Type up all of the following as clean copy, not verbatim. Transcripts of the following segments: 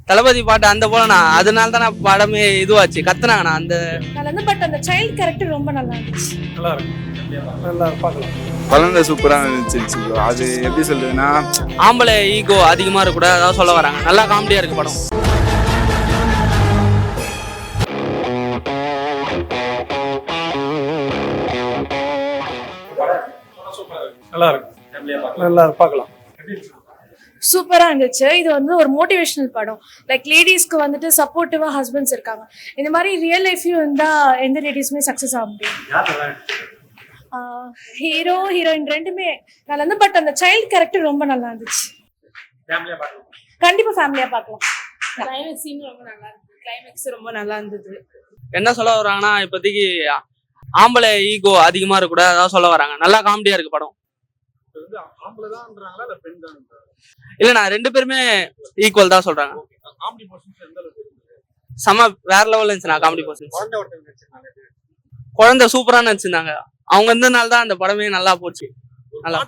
தளபதி பாட்டு அந்த போலண்ணா, அதனால தான் நான் படமே இதுவாச்சு கத்துனாங்கண்ணா அந்த. நல்லா இருந்து பட் அந்த சைல்ட் கேரக்டர் ரொம்ப நல்லா இருந்துச்சு. நல்லா இருக்கு. நல்லா பார்க்கலாம். குழந்தை சூப்பரா இருந்துச்சு ப்ரோ. அது எப்படி சொல்றதுன்னா, ஆம்பளை ஈகோ அதிகமா இருக்கக்கூட அதாவது சொல்ல வராங்க. நல்லா காமெடியா இருக்கு படம். நல்லா இருக்கு. நல்லா பார்க்கலாம். சூப்பரா இருந்துச்சு. இது வந்து ஒரு மோட்டிவேஷனல் படம். லைக் லேடிஸ்க்கு வந்துட்டு சப்போர்ட்டிவா ஹஸ்பண்ட்ஸ் இருக்காங்க. இந்த மாதிரி ரியல் லைஃப்லயும் இருந்தா எந்த லேடிஸுமே சக்சஸ் ஆக முடியும். ஹீரோ ஹீரோயின் ரெண்டுமே நல்லா இருந்து பட் அந்த சைல்ட் கேரக்டர் ரொம்ப நல்லா இருந்துச்சு. கண்டிப்பா ஃபேமிலியா பார்க்கலாம். கிளைமேக்ஸ் சீன் ரொம்ப நல்லா இருக்கு. கிளைமேக்ஸ் ரொம்ப நல்லா இருந்தது. என்ன சொல்ல வராங்கன்னா, இப்போதைக்கு ஆம்பளை ஈகோ அதிகமா இருக்கக்கூட அதாவது சொல்ல வராங்க. நல்லா காமெடியா இருக்கு படம். இல்லண்ணா, ரெண்டு பேருமே ஈக்குவல் தான் சொல்றாங்க. செம வேற லெவல்ல இருந்துச்சுண்ணா காமெடி பர்சன்ஸ். குழந்தை சூப்பரா நடிச்சிருந்தாங்க. அவங்க இருந்தனால தான் அந்த படமே நல்லா போச்சு. நல்லா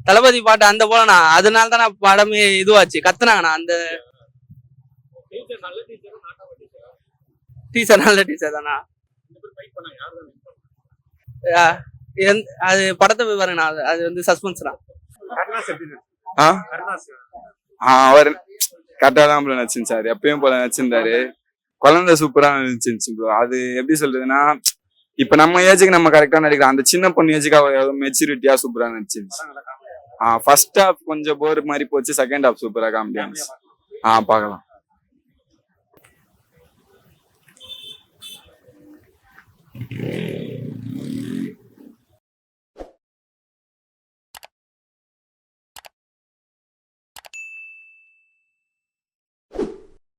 தளபதி பாட்டு அந்த போலண்ணா, அதனால தான் நான் படமே இதுவாச்சு கத்துனாங்கண்ணா அந்த. டீச்சர் நல்ல டீச்சர் தானா. அது படத்தை போய் பாருங்கண்ணா. அது வந்து சஸ்பென்ஸ் தான். அவர் கரெக்டா தான் ப்ரோ நடிச்சிருந்தாரு. எப்பயும் போல நடிச்சிருந்தாரு. குழந்தை சூப்பரா நடிச்சிருந்துச்சு ப்ரோ. அது எப்படி சொல்றதுன்னா, இப்ப நம்ம ஏஜுக்கு நம்ம கரெக்டா நடிக்கிறோம். அந்த சின்ன பொண்ணு ஏஜுக்கு அவர் மெச்சூரிட்டியா சூப்பரா நடிச்சிருந்துச்சு. ஃபர்ஸ்ட் ஹாஃப் கொஞ்சம் போர் மாதிரி போச்சு. செகண்ட் ஹாஃப் சூப்பரா காமெடியா இருந்துச்சு. பார்க்கலாம்.